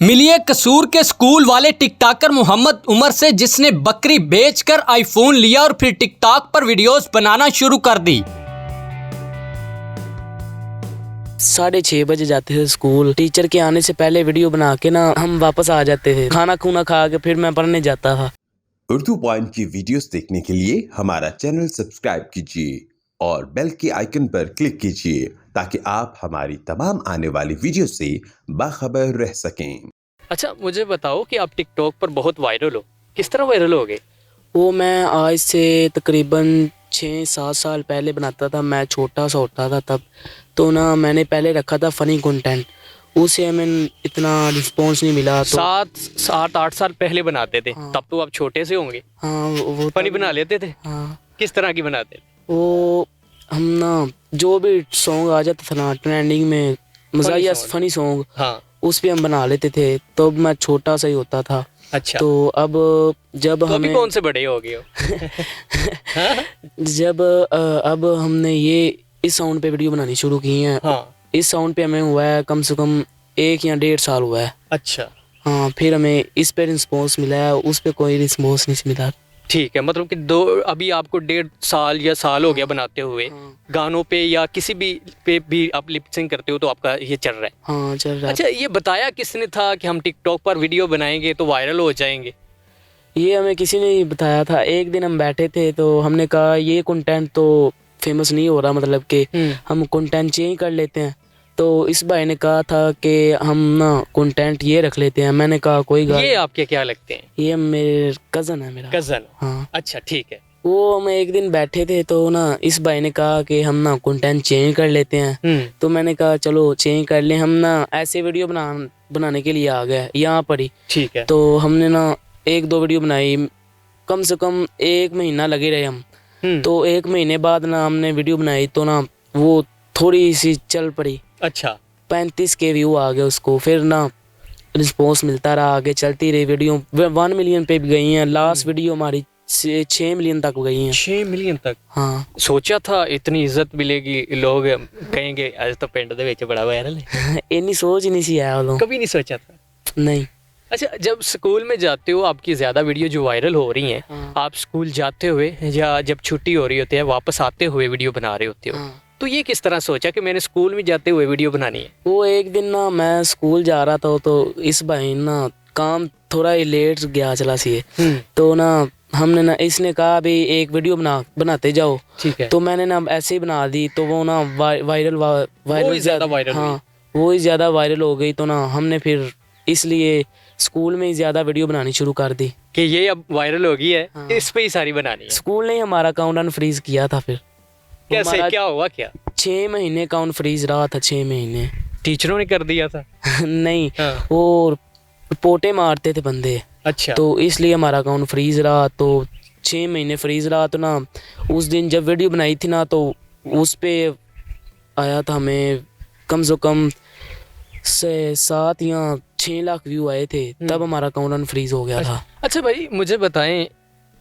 मिली है कसूर के स्कूल वाले टिकटॉकर मोहम्मद उमर से, जिसने बकरी बेचकर आईफोन लिया और फिर टिकटॉक पर वीडियोस बनाना शुरू कर दी। 6:30 बजे जाते थे स्कूल। टीचर के आने से पहले वीडियो बना के ना हम वापस आ जाते थे। खाना खूना खा के फिर मैं पढ़ने जाता था। उर्दू पॉइंट की वीडियोस देखने के लिए हमारा चैनल सब्सक्राइब कीजिए और बेल के आइकन पर क्लिक कीजिए ताकि आप हमारी तमाम आने वाली वीडियो से बाखबर रह सकें। अच्छा, मुझे बताओ कि आप टिकटॉक पर बहुत वायरल हो। किस तरह वायरल हो गए? वो मैं आज से तकरीबन 6-7 साल पहले बनाता था। मैं छोटा सा होता था तब। तो ना मैंने पहले रखा था फ़नी कंटेंट। उसे हमें इतना रिस्पॉन्स नहीं मिला। तो 7-8 साल पहले बनाते थे। हाँ। तब तो आप छोटे से होंगे। हाँ, वो फनी बना लेते थे। हाँ, किस तरह की बनाते थे? वो हम ना जो भी सॉन्ग आ जाता था ना ट्रेंडिंग में, मज़ाहिया song। फ़नी सॉन्ग, हाँ। उस पे हम बना लेते थे। तो मैं छोटा सा ही होता था। अच्छा, तो अब जब तो अभी हमें कौन से बड़े हो गए हो? जब अब हमने ये इस साउंड पे वीडियो बनानी शुरू की है। हाँ। इस साउंड पे हमें हुआ है कम से कम 1 या 1.5 साल हुआ है। अच्छा, हाँ, फिर हमें इस पे रिस्पॉन्स मिला है, उस पे कोई रिस्पॉन्स नहीं मिला। ठीक है। मतलब कि अभी आपको 1.5 साल या साल हो गया बनाते हुए। हाँ। गानों पे या किसी भी पे भी आप लिप सिंक करते हो तो आपका ये चल रहा है। हाँ, चल रहा है। अच्छा, ये बताया किसने था कि हम टिकटॉक पर वीडियो बनाएंगे तो वायरल हो जाएंगे? ये हमें किसी ने बताया था। एक दिन हम बैठे थे तो हमने कहा ये कंटेंट तो फेमस नहीं हो रहा, मतलब कि हम कंटेंट चेंज कर लेते हैं। तो इस भाई ने कहा था कि हम ना कंटेंट ये रख लेते हैं। मैंने कहा कोई ये बात। आपके क्या लगते हैं? ये मेरे कज़न है मेरा। कजन? हाँ। अच्छा, ठीक है। वो हम एक दिन बैठे थे तो ना इस भाई ने कहा कि हम ना कंटेंट चेंज कर लेते हैं। तो मैंने कहा चलो चेंज कर लें। हम ना ऐसे वीडियो बनाने के लिए आ गए यहाँ पर ही। ठीक है। तो हमने ना 1-2 वीडियो बनाई। कम से कम 1 महीना लगे रहे हम। तो 1 महीने बाद ना हमने वीडियो बनाई तो ना वो थोड़ी सी चल पड़ी। अच्छा, 35 के व्यू आ गए उसको। फिर ना रिस्पॉन्स मिलता रहा, आगे चलती रही वीडियो। 1 मिलियन पे भी गई हैं। लास्ट वीडियो हमारी 6 मिलियन तक गई हैं। 6 मिलियन तक? हाँ। सोचा था इतनी इज्जत मिलेगी, लोग कहेंगे आज तो पिंड दे विच बड़ा वायरल है। इन्नी सोच ही नहीं सी आया वालों। कभी नहीं सोचा था? नहीं। अच्छा, जब स्कूल में जाते हो आपकी ज़्यादा वीडियो जो वायरल हो रही हैं, हाँ। आप स्कूल जाते हुए या जब छुट्टी हो रही होती है वापस आते हुए वीडियो बना रहे होते हो, हाँ। तो ये किस तरह सोचा कि मैंने स्कूल में जाते हुए वीडियो बनानी है? वो एक दिन ना मैं स्कूल जा रहा था तो इस भाई ना काम थोड़ा ही लेट गया चला सी। तो ना हमने ना इसने कहा अभी एक वीडियो बनाते जाओ। ठीक है। तो मैंने ना ऐसे ही बना दी तो वो ना वायरल ज़्यादा वायरल हुई। हाँ, वो ही ज़्यादा वायरल हो गई। तो ना हमने फिर इसलिए स्कूल में ही ज़्यादा वीडियो बनानी शुरू कर दी कि ये अब वायरल हो गई है। हाँ। इस पे ही सारी बनानी है। स्कूल ने ही हमारा अकाउंट अनफ्रीज किया था। फिर कैसे, हमारा क्या हुआ क्या? 6 महीने अकाउंट फ्रीज रहा था। 6 महीने। टीचरों ने कर दिया था? नहीं, हाँ। वो पोटे मारते थे बंदे। अच्छा। तो इसलिए हमारा अकाउंट फ्रीज रहा। तो 6 महीने फ्रीज रहा। तो ना उस दिन जब वीडियो बनाई थी ना तो उस पे आया था हमें कम से कम 7 या 6 लाख व्यू आए थे। तब हमारा अकाउंट अनफ्रीज हो गया था। अच्छा भाई, मुझे बताएं,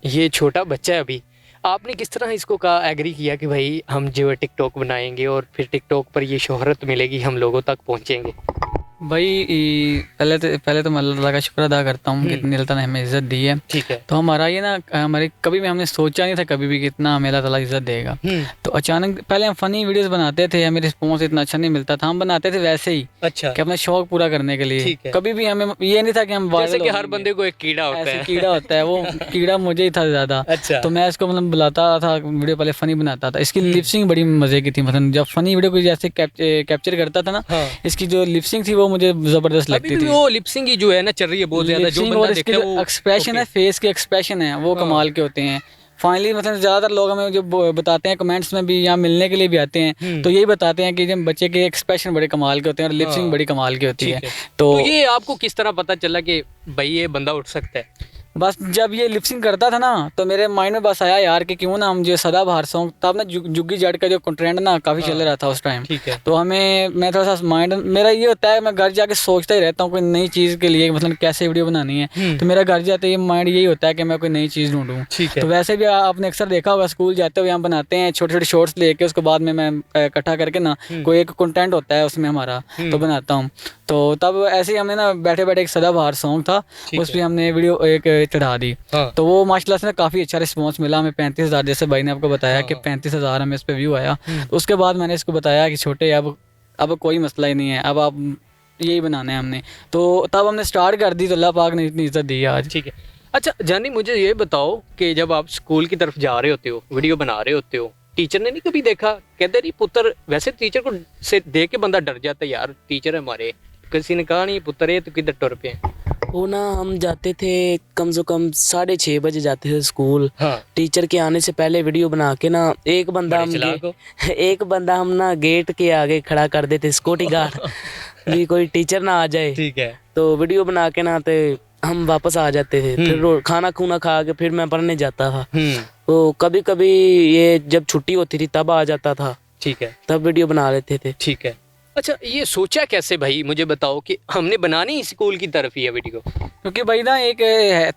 ये छोटा बच्चा है अभी, आपने किस तरह इसको कहा, एग्री किया कि भाई हम जो है टिकटॉक बनाएंगे और फिर टिकटॉक पर ये शोहरत मिलेगी, हम लोगों तक पहुंचेंगे? भाई पहले तो मैं अल्लाह ताला का शुक्र अदा करता हूँ कि इतनी अल्लाह ताला ने हमें इज़्ज़त दी है। ठीक है। तो हमारा ये ना हमारे कभी भी हमने सोचा नहीं था कभी भी कि इतना हमें अल्लाह ताला इज़्ज़त देगा। तो अचानक पहले हम फ़नी वीडियोस बनाते थे, हमें रिस्पॉन्स इतना अच्छा नहीं मिलता था। हम बनाते थे वैसे ही अच्छा, कि अपना शौक पूरा करने के लिए। ठीक है। कभी भी हमें ये नहीं था कि हम जैसे वायरल कि हो हर जाएंगे। बंदे को एक कीड़ा होता ऐसे है। कीड़ा होता है, वो कीड़ा मुझे ही था ज़्यादा। अच्छा। तो मैं इसको मतलब बुलाता था वीडियो, पहले फ़नी बनाता था। इसकी लिपसिंग बड़ी मज़े की थी। मतलब जब फ़नी वीडियो को जैसे कैप्चर करता था ना, हाँ। इसकी जो लिपसिंग थी वो मुझे ज़बरदस्त लगती अभी भी थी। वो लिपसिंग ही जो है ना चल रही है बहुत ज्यादा, जो बंदा देखे वो एक्सप्रेशन है, फेस के एक्सप्रेशन है वो कमाल के होते हैं। फाइनली मतलब ज़्यादातर लोग हमें जो बताते हैं कमेंट्स में भी, यहाँ मिलने के लिए भी आते हैं, तो यही बताते हैं कि जब बच्चे के एक्सप्रेशन बड़े कमाल के होते हैं और लिपसिंग बड़ी कमाल की होती है। तो ये आपको किस तरह पता चला कि भाई ये बंदा उठ सकता है? बस जब ये लिपसिंग करता था ना तो मेरे माइंड में बस आया यार कि क्यों ना हम जो सदाबहार सॉन्ग, तब ना जुग्गी जट का जो ट्रेंड ना काफ़ी चल रहा था उस टाइम। ठीक है। तो हमें मैं थोड़ा सा माइंड मेरा ये होता है, मैं घर जाके सोचता ही रहता हूँ कोई नई चीज़ के लिए, मतलब कैसे वीडियो बनानी है। तो मेरा घर जाते ही माइंड यही होता है कि मैं कोई नई चीज़ ढूंढूं। ठीक है। तो वैसे भी आपने अक्सर देखा होगा स्कूल जाते हुए हम बनाते हैं छोटे छोटे शॉर्ट्स लेके, उसके बाद में मैं इकट्ठा करके ना कोई एक कंटेंट होता है उसमें हमारा, तो बनाता हूँ। तो तब ऐसे ही हमने ना बैठे बैठे एक सदाबहार सॉन्ग था, उस पर हमने वीडियो एक चढ़ा दी। तो वो माशाल्लाह से काफ़ी अच्छा रिस्पॉन्स मिला हमें। 35,000 जैसे भाई ने आपको बताया कि 35,000 हमें इस पर व्यू आया। तो उसके बाद मैंने इसको बताया कि छोटे अब कोई मसला ही नहीं है, अब आप यही बनाना है हमने। तो तब हमने स्टार्ट कर दी, तो अल्लाह पाक ने इतनी इज्जत दी है आज। ठीक है। अच्छा जानी, मुझे ये बताओ कि जब आप स्कूल की तरफ जा रहे होते हो, वीडियो बना रहे होते हो, टीचर ने नहीं कभी देखा? कहते नहीं पुत्र, वैसे टीचर को से देख के बंदा डर जाता है, यार टीचर है हमारे, किसी ने कहा नहीं पुत्र ये तो किधर टुर पे हैं? वो ना हम जाते थे कम से कम 6:30 बजे जाते थे स्कूल। हाँ। टीचर के आने से पहले वीडियो बना के ना एक बंदा हम ना गेट के आगे खड़ा कर देते, सिक्योरिटी गार्ड भी कोई टीचर ना आ जाए। ठीक है। तो वीडियो बना के ना ते हम वापस आ जाते थे। फिर खाना खूना खा के फिर मैं पढ़ने जाता था। तो कभी कभी ये जब छुट्टी होती थी तब आ जाता था। ठीक है। तब वीडियो बना लेते थे। ठीक है। अच्छा ये सोचा कैसे भाई, मुझे बताओ कि हमने बनानी स्कूल की तरफ ही है वीडियो? क्योंकि भाई ना एक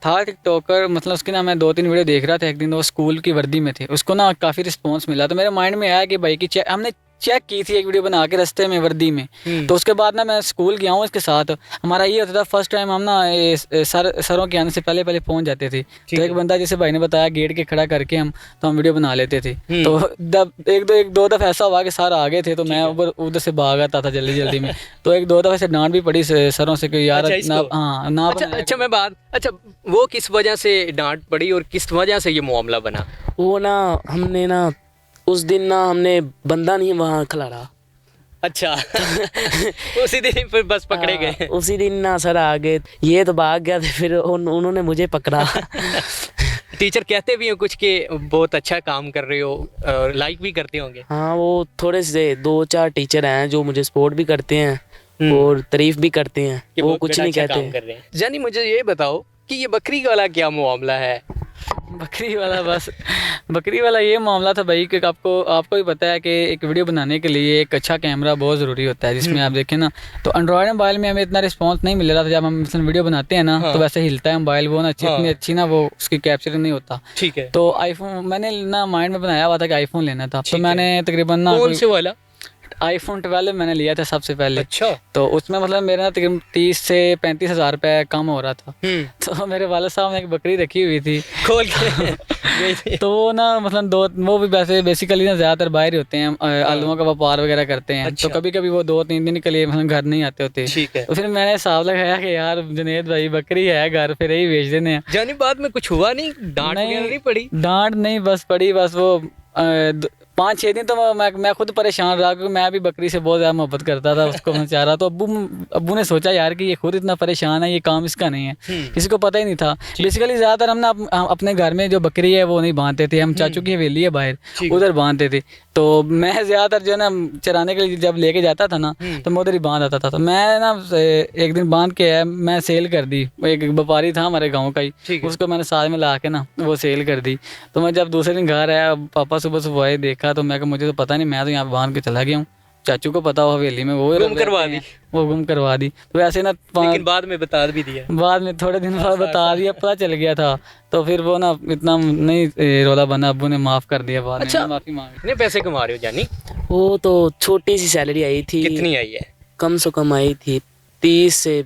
था टिकटॉकर, मतलब उसकी ना मैं 2-3 वीडियो देख रहा था एक दिन, वो स्कूल की वर्दी में थे, उसको ना काफ़ी रिस्पांस मिला। तो मेरे माइंड में आया कि भाई की हमने चेक की थी एक वीडियो बना के रास्ते में वर्दी में। तो उसके बाद ना मैं स्कूल गया हूँ इसके साथ। हमारा ये होता था फर्स्ट टाइम हम ना सरों के आने से पहले पहुंच जाते थे। तो एक बंदा जैसे भाई ने बताया गेट के खड़ा करके हम वीडियो बना लेते थे। तो एक दो दफ़ा ऐसा हुआ कि सर आ गए थे, तो मैं उधर से भाग आता था जल्दी में। तो एक दो दफ़ा से डांट भी पड़ी सरों से कि यार ना। अच्छा वो किस वजह से डांट पड़ी और किस वजह से ये मामला बना? वो ना हमने ना उस दिन ना हमने बंदा नहीं वहाँ खिलाड़ा। अच्छा उसी दिन फिर बस पकड़े गए? उसी दिन ना सर आ गए, ये तो भाग गया था, फिर उन्होंने मुझे पकड़ा। टीचर कहते भी हैं कुछ कि बहुत अच्छा काम कर रहे हो, लाइक भी करते होंगे? हाँ, वो थोड़े से 2-4 टीचर हैं जो मुझे सपोर्ट भी करते हैं और तारीफ भी करते हैं, वो कुछ नहीं कहते। जानी मुझे ये बताओ कि ये बकरी वाला क्या मामला है? बकरी वाला ये मामला था भाई कि आपको भी पता है कि एक वीडियो बनाने के लिए एक अच्छा कैमरा बहुत ज़रूरी होता है, जिसमें आप देखें ना तो एंड्रॉयड मोबाइल में हमें इतना रिस्पांस नहीं मिल रहा था। जब हम मिसल वीडियो बनाते हैं ना तो वैसे हिलता है मोबाइल, वो ना इतनी अच्छी ना वो उसकी कैप्चरिंग नहीं होता। ठीक है। तो आईफोन मैंने ना माइंड में बनाया हुआ था कि आईफोन लेना था। तो मैंने तकरीबन ना कौन से वाला? iPhone 12 मैंने लिया था सबसे पहले। अच्छा। तो उसमें मतलब मेरा ना तकरीबन 30 से 35 हज़ार रुपये कम हो रहा था। तो मेरे वाले साहब ने एक बकरी रखी हुई थी खोल के तो वो ना मतलब वो भी वैसे बेसिकली ना ज़्यादातर बाहर ही होते हैं, आलूओं का व्यापार वगैरह करते हैं। अच्छा। तो कभी कभी वो 2-3 दिन के लिए मतलब घर नहीं आते होते। ठीक है। तो फिर मैंने हिसाब लगाया कि यार जुनेद भाई बकरी है घर, फिर यही बेच देने हैं। जाने बाद में कुछ हुआ नहीं? डांट नहीं पड़ी? डांट नहीं बस पड़ी, बस वो 5-6 दिन तो मैं खुद परेशान रहा, क्योंकि मैं भी बकरी से बहुत ज़्यादा मोहब्बत करता था, उसको मैं चाह रहा। तो अब्बू ने सोचा यार कि ये खुद इतना परेशान है, ये काम इसका नहीं है, किसी को पता ही नहीं था। बेसिकली ज़्यादातर हम ना अपने घर में जो बकरी है वो नहीं बांधते थे, हम चाचू की हवेली है बाहर, उधर बांधते थे। तो मैं ज़्यादातर जो है ना चराने के लिए जब लेके जाता था ना तो मैं उधर ही बांध आता था। तो मैं ना एक दिन बांध के मैं सेल कर दी, एक व्यापारी था हमारे गाँव का ही, उसको मैंने साथ में ला के ना वो सेल कर दी। तो मैं जब दूसरे दिन घर आया, पापा सुबह आए, देखा तो मैं मुझे तो पता नहीं, मैं तो यहाँ बांध के चला गया हूँ। चाचू को पता हो हवेली में, वो गुम करवा दी। तो ऐसे ना लेकिन बाद में बता भी दिया, बाद में थोड़े दिन बाद बता दिया, पता चल गया था। तो फिर वो ना इतना नहीं रोला बना, अब्बू ने माफ़ कर दिया बाद में, माफ़ी मांगी। कितने पैसे कमा रहे हो जानी? वो तो छोटी सी सैलरी आई थी। कितनी आई है? कम से कम आई थी 20 से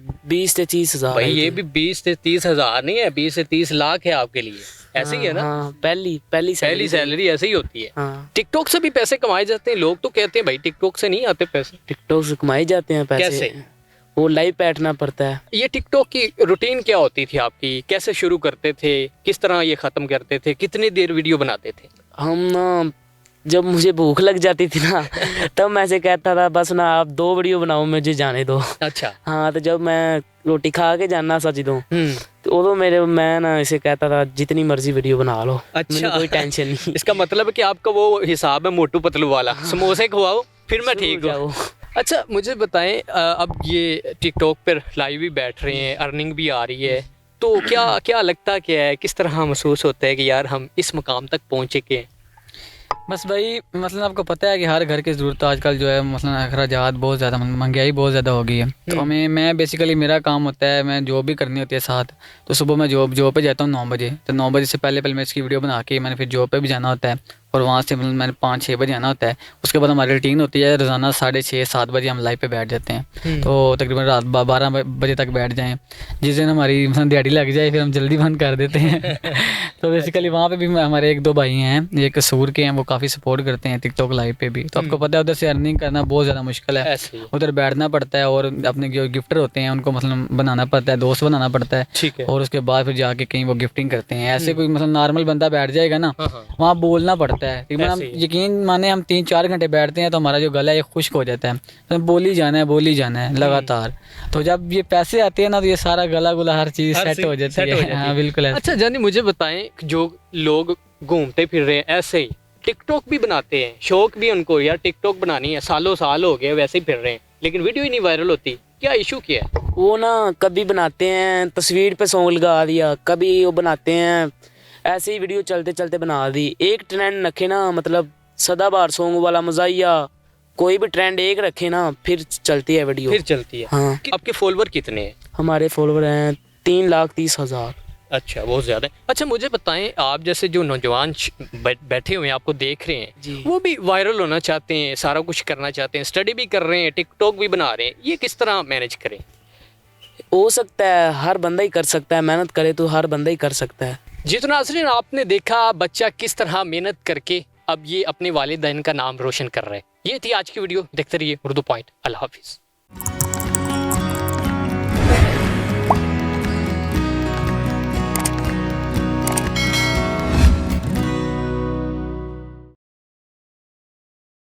30 हज़ार। भाई ये भी 20 से 30 हज़ार नहीं है, 20 से 30 लाख है आपके लिए, ऐसे ही है ना? हाँ, पहली सैलरी ऐसे ही होती है। हाँ। टिकटॉक से भी पैसे कमाए जाते हैं? लोग तो कहते हैं भाई टिकटॉक से नहीं आते पैसे। टिकटॉक से कमाए जाते हैं पैसे। कैसे? वो लाइव बैठना पड़ता है। ये टिकटॉक की रूटीन क्या होती थी आपकी? कैसे शुरू करते थे, किस तरह ये खत्म करते थे, कितनी देर वीडियो बनाते थे? हम ना जब मुझे भूख लग जाती थी ना तब मैं ऐसे कहता था बस ना आप 2 वीडियो बनाओ, मुझे जाने दो। अच्छा। हाँ, तो जब मैं रोटी खा के जाना सच दूँ तो वो मैं ना इसे कहता था जितनी मर्जी वीडियो बना लो। अच्छा, कोई टेंशन नहीं। इसका मतलब है कि आपका वो हिसाब है मोटू पतलू वाला, समोसे खवाओ फिर मैं ठीक हूँ। अच्छा मुझे बताएं, अब ये टिकटॉक पर लाइव भी बैठ रहे हैं, अर्निंग भी आ रही है, तो क्या लगता क्या है, किस तरह महसूस होता है कि यार हम इस मुकाम तक पहुँचे के? बस भाई मतलब आपको पता है कि हर घर की ज़रूरत आजकल जो है मतलब अखराजात बहुत ज़्यादा, महंगाई बहुत ज़्यादा हो गई है। तो मैं बेसिकली मेरा काम होता है, मैं जॉब भी करनी होती है साथ। तो सुबह मैं जॉब पे जाता हूँ 9 बजे। तो 9 बजे से पहले मैं इसकी वीडियो बना के मैंने फिर जॉब पे भी जाना होता है। और वहाँ से मतलब मैंने 5-6 बजे आना होता है। उसके बाद हमारी रूटीन होती है रोज़ाना 6:30-7 बजे हम लाइव पे बैठ जाते हैं। तो तकरीबन रात 12 बजे तक बैठ जाएँ। जिस दिन हमारी मतलब दिहाड़ी लग जाए फिर हम जल्दी बंद कर देते हैं। तो बेसिकली वहाँ पे भी हमारे 1-2 भाई हैं, एक सूर के हैं, वो काफ़ी सपोर्ट करते हैं टिकटॉक लाइव पे भी। तो आपको पता है उधर से अर्निंग करना बहुत ज़्यादा मुश्किल है, ऐसे ही। उधर बैठना पड़ता है और अपने जो गिफ्टर होते हैं उनको मतलब बनाना पड़ता है, दोस्त बनाना पड़ता है। ठीक है। और उसके बाद फिर जाके कहीं वो गिफ्टिंग करते हैं। ऐसे कोई मतलब नॉर्मल बंदा बैठ जाएगा ना, हाँ। वहाँ बोलना पड़ता है। तकरीबन हम ऐसे ही। यकीन माने हम 3-4 घंटे बैठते हैं तो हमारा जो गला है खुश्क हो जाता है, तो बोल ही जाना है लगातार। तो जब ये पैसे आते हैं ना तो ये सारा गला गुला हर चीज़ सेट हो जाती है। हाँ बिल्कुल ऐसे। अच्छा जानी, मुझे बताएं, जो लोग घूमते फिर रहे हैं ऐसे ही टिकटॉक भी बनाते हैं, शौक भी उनको यार टिकटॉक बनानी है, सालों साल हो गए वैसे ही फिर रहे हैं, लेकिन वीडियो ही नहीं वायरल होती, क्या इशू क्या है? वो ना कभी बनाते हैं तस्वीर पे सॉन्ग लगा दिया, कभी वो बनाते हैं ऐसे ही वीडियो चलते चलते बना दी। एक ट्रेंड रखे ना, मतलब सदाबहार सॉन्ग वाला मज़ाहिया, कोई भी ट्रेंड एक रखे ना फिर चलती है वीडियो। फिर चलती है। हाँ। आपके फॉलोवर कितने हैं? हमारे फॉलोवर हैं 3,30,000। अच्छा, बहुत ज़्यादा है। अच्छा मुझे बताएं, आप जैसे जो नौजवान बैठे हुए हैं आपको देख रहे हैं, जी। वो भी वायरल होना चाहते हैं, सारा कुछ करना चाहते हैं, स्टडी भी कर रहे हैं, टिकटॉक भी बना रहे हैं, ये किस तरह मैनेज करें? हो सकता है हर बंदा ही कर सकता है, मेहनत करे तो हर बंदा ही कर सकता है। जी तो नाज़रीन, आपने देखा बच्चा किस तरह मेहनत करके अब ये अपने वालिदैन का नाम रोशन कर रहा है। ये थी आज की वीडियो, देखते रहिए उर्दू पॉइंट। अल्लाह हाफिज़।